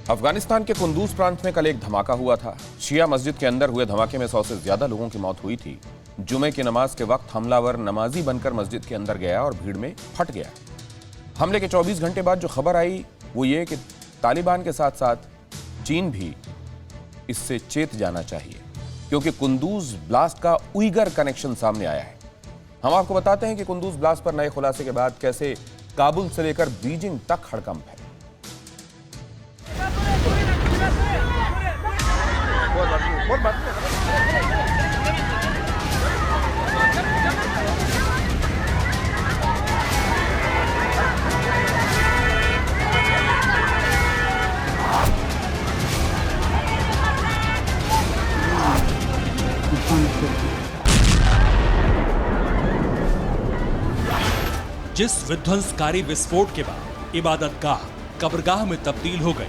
अफगानिस्तान के कुंदूज प्रांत में कल एक धमाका हुआ था। शिया मस्जिद के अंदर हुए धमाके में 100 से ज्यादा लोगों की मौत हुई थी। जुमे की नमाज के वक्त हमलावर नमाजी बनकर मस्जिद के अंदर गया और भीड़ में फट गया। हमले के 24 घंटे बाद जो खबर आई वो ये कि तालिबान के साथ साथ चीन भी इससे चेत जाना चाहिए, क्योंकि कुंदूज ब्लास्ट का उइगर कनेक्शन सामने आया है। हम आपको बताते हैं कि कुंदूज ब्लास्ट पर नए खुलासे के बाद कैसे काबुल से लेकर बीजिंग तक हड़कंप है। जिस विध्वंसकारी विस्फोट के बाद इबादतगाह कब्रगाह में तब्दील हो गई,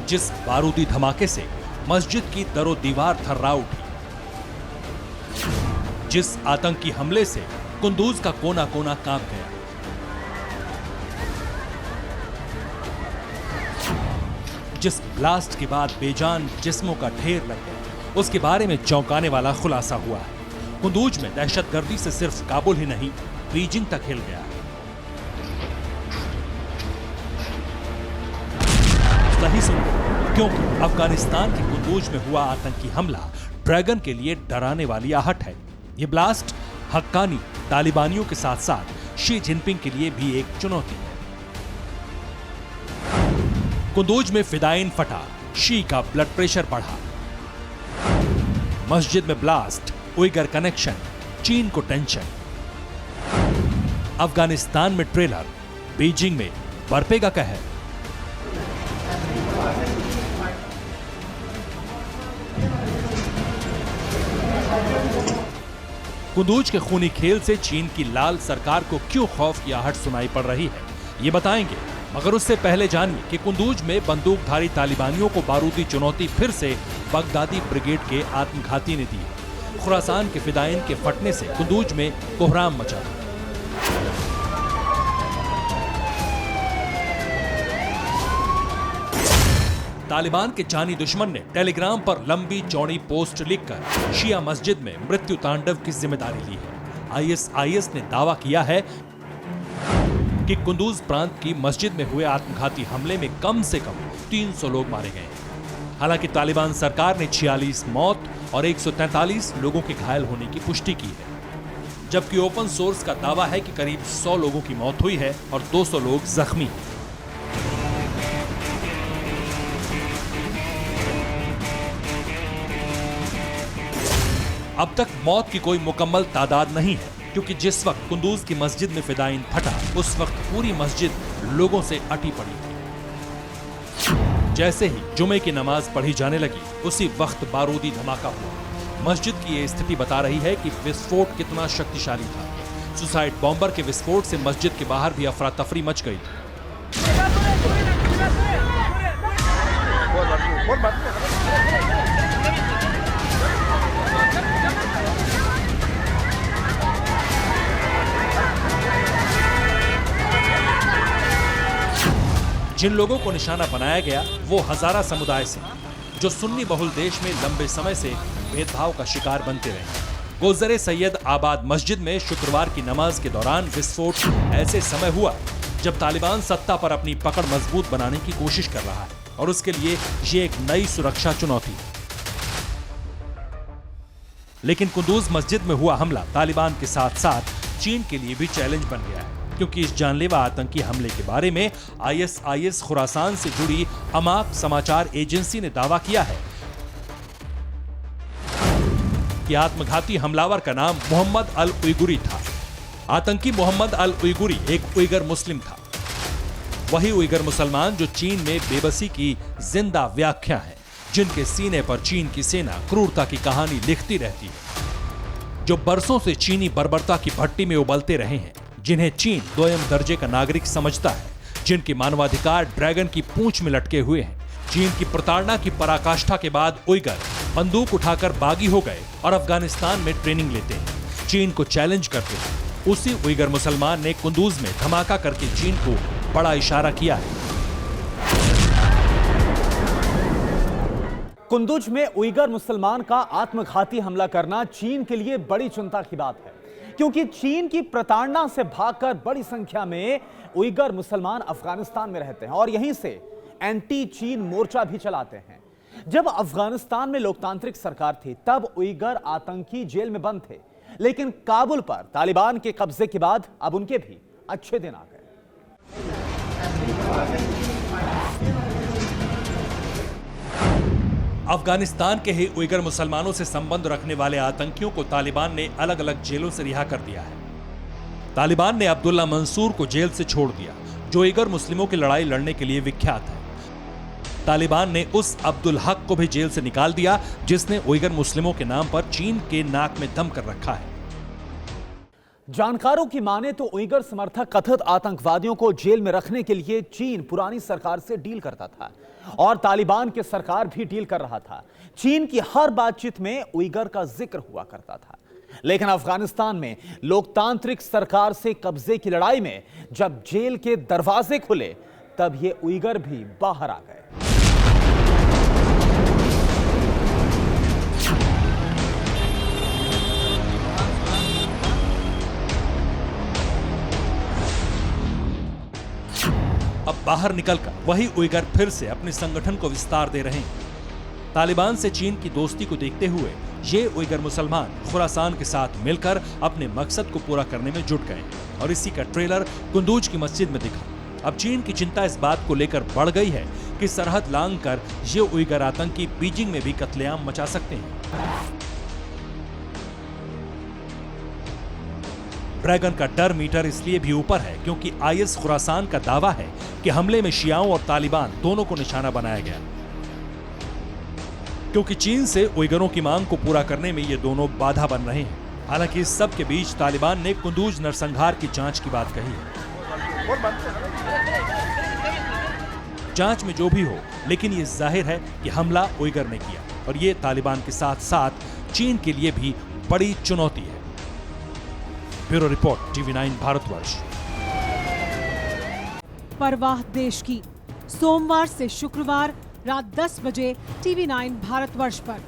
जिस बारूदी धमाके से मस्जिद की दरो दीवार थर्रा उठी, जिस आतंकी हमले से कुंदूज का कोना कोना कांप गया, जिस ब्लास्ट के बाद बेजान जिस्मों का ढेर लग गया, उसके बारे में चौंकाने वाला खुलासा हुआ है। कुंदूज में दहशतगर्दी से सिर्फ काबुल ही नहीं, बीजिंग तक हिल गया। सही सुनिए, क्योंकि अफगानिस्तान के कुंदूज में हुआ आतंकी हमला ड्रैगन के लिए डराने वाली आहट है। यह ब्लास्ट हक्कानी तालिबानियों के साथ साथ शी जिनपिंग के लिए भी एक चुनौती है। कुंदूज में फिदायीन फटा, शी का ब्लड प्रेशर बढ़ा, मस्जिद में ब्लास्ट, उइगर कनेक्शन, चीन को टेंशन। अफगानिस्तान में ट्रेलर, बीजिंग में बरपेगा कहर। कुंदूज के खूनी खेल से चीन की लाल सरकार को क्यों खौफ की आहट सुनाई पड़ रही है, ये बताएंगे। मगर उससे पहले जानिए कि कुंदूज में बंदूकधारी तालिबानियों को बारूदी चुनौती फिर से बगदादी ब्रिगेड के आत्मघाती ने दी। खुरासान के फिदायीन के फटने से कुंदूज में कोहराम मचा। तालिबान के जानी दुश्मन ने टेलीग्राम पर लंबी चौड़ी पोस्ट लिखकर शिया मस्जिद में मृत्यु तांडव की जिम्मेदारी ली है। आईएसआईएस ने दावा किया है कि कुंदूज प्रांत की मस्जिद में हुए आत्मघाती हमले में कम से कम 300 लोग मारे गए। हालांकि तालिबान सरकार ने 46 मौत और 143 लोगों के घायल होने की पुष्टि की है, जबकि ओपन सोर्स का दावा है कि करीब 100 लोगों की मौत हुई है और 200 लोग जख्मी हैं। अब तक मौत की कोई मुकम्मल तादाद नहीं है, क्योंकि जिस वक्त कुंदूज की मस्जिद में फिदायीन फटा, उस वक्त पूरी मस्जिद लोगों से अटी पड़ी थी। जैसे ही जुमे की नमाज पढ़ी जाने लगी, उसी वक्त बारूदी धमाका हुआ। मस्जिद की ये स्थिति बता रही है कि विस्फोट कितना शक्तिशाली था। सुसाइड बॉम्बर के विस्फोट से मस्जिद के बाहर भी अफरा तफरी मच गई थी। जिन लोगों को निशाना बनाया गया वो हजारा समुदाय से, जो सुन्नी बहुल देश में लंबे समय से भेदभाव का शिकार बनते रहे। गोजरे सैयद आबाद मस्जिद में शुक्रवार की नमाज के दौरान विस्फोट ऐसे समय हुआ जब तालिबान सत्ता पर अपनी पकड़ मजबूत बनाने की कोशिश कर रहा है, और उसके लिए ये एक नई सुरक्षा चुनौती है। लेकिन कुंदूज मस्जिद में हुआ हमला तालिबान के साथ साथ चीन के लिए भी चैलेंज बन गया है, क्योंकि इस जानलेवा आतंकी हमले के बारे में आईएसआईएस खुरासान से जुड़ी अमाक समाचार एजेंसी ने दावा किया है कि आत्मघाती हमलावर का नाम मोहम्मद अल उइगुरी था। आतंकी मोहम्मद अल उइगुरी एक उइगर मुस्लिम था, वही उइगर मुसलमान जो चीन में बेबसी की जिंदा व्याख्या है, जिनके सीने पर चीन की सेना क्रूरता की कहानी लिखती रहती है, जो बरसों से चीनी बर्बरता की भट्टी में उबलते रहे हैं, जिन्हें चीन दोयम दर्जे का नागरिक समझता है, जिनके मानवाधिकार ड्रैगन की पूंछ में लटके हुए हैं। चीन की प्रताड़ना की पराकाष्ठा के बाद उइगर बंदूक उठाकर बागी हो गए और अफगानिस्तान में ट्रेनिंग लेते हैं, चीन को चैलेंज करते हैं। उसी उइगर मुसलमान ने कुंदूज में धमाका करके चीन को बड़ा इशारा किया है। कुंदुज में उइगर मुसलमान का आत्मघाती हमला करना चीन के लिए बड़ी चिंता की बात है, क्योंकि चीन की प्रताड़ना से भागकर बड़ी संख्या में उइगर मुसलमान अफगानिस्तान में रहते हैं और यहीं से एंटी चीन मोर्चा भी चलाते हैं। जब अफगानिस्तान में लोकतांत्रिक सरकार थी तब उइगर आतंकी जेल में बंद थे, लेकिन काबुल पर तालिबान के कब्जे के बाद अब उनके भी अच्छे दिन आ गए। अफगानिस्तान के ही उइगर मुसलमानों से संबंध रखने वाले आतंकियों को तालिबान ने अलग अलग जेलों से रिहा कर दिया है। तालिबान ने अब्दुल्ला मंसूर को जेल से छोड़ दिया, जो उइगर मुस्लिमों की लड़ाई लड़ने के लिए विख्यात है। तालिबान ने उस अब्दुल हक को भी जेल से निकाल दिया, जिसने उइगर मुस्लिमों के नाम पर चीन के नाक में दम कर रखा है। जानकारों की माने तो उइगर समर्थक कथित आतंकवादियों को जेल में रखने के लिए चीन पुरानी सरकार से डील करता था और तालिबान की सरकार भी डील कर रहा था। चीन की हर बातचीत में उइगर का जिक्र हुआ करता था, लेकिन अफगानिस्तान में लोकतांत्रिक सरकार से कब्जे की लड़ाई में जब जेल के दरवाजे खुले तब ये उइगर भी बाहर आ गए। अब बाहर निकलकर वही उइगर फिर से अपने संगठन को विस्तार दे रहे हैं। तालिबान से चीन की दोस्ती को देखते हुए ये उइगर मुसलमान खुरासान के साथ मिलकर अपने मकसद को पूरा करने में जुट गए और इसी का ट्रेलर कुंदूज की मस्जिद में दिखा। अब चीन की चिंता इस बात को लेकर बढ़ गई है कि सरहद लांघकर ये उइगर आतंकी बीजिंग में भी कत्लेआम मचा सकते हैं। ड्रैगन का डर मीटर इसलिए भी ऊपर है क्योंकि आईएस खुरासान का दावा है कि हमले में शियाओं और तालिबान दोनों को निशाना बनाया गया, क्योंकि चीन से उइगरों की मांग को पूरा करने में ये दोनों बाधा बन रहे हैं। हालांकि इस सब के बीच तालिबान ने कुंदूज नरसंहार की जांच की बात कही है। जांच में जो भी हो, लेकिन ये जाहिर है कि हमला उइगर ने किया और ये तालिबान के साथ साथ चीन के लिए भी बड़ी चुनौती है। Bureau report, TV9 Bharatvarsh. परवाह देश की, सोमवार से शुक्रवार रात 10 बजे TV9 भारतवर्ष पर।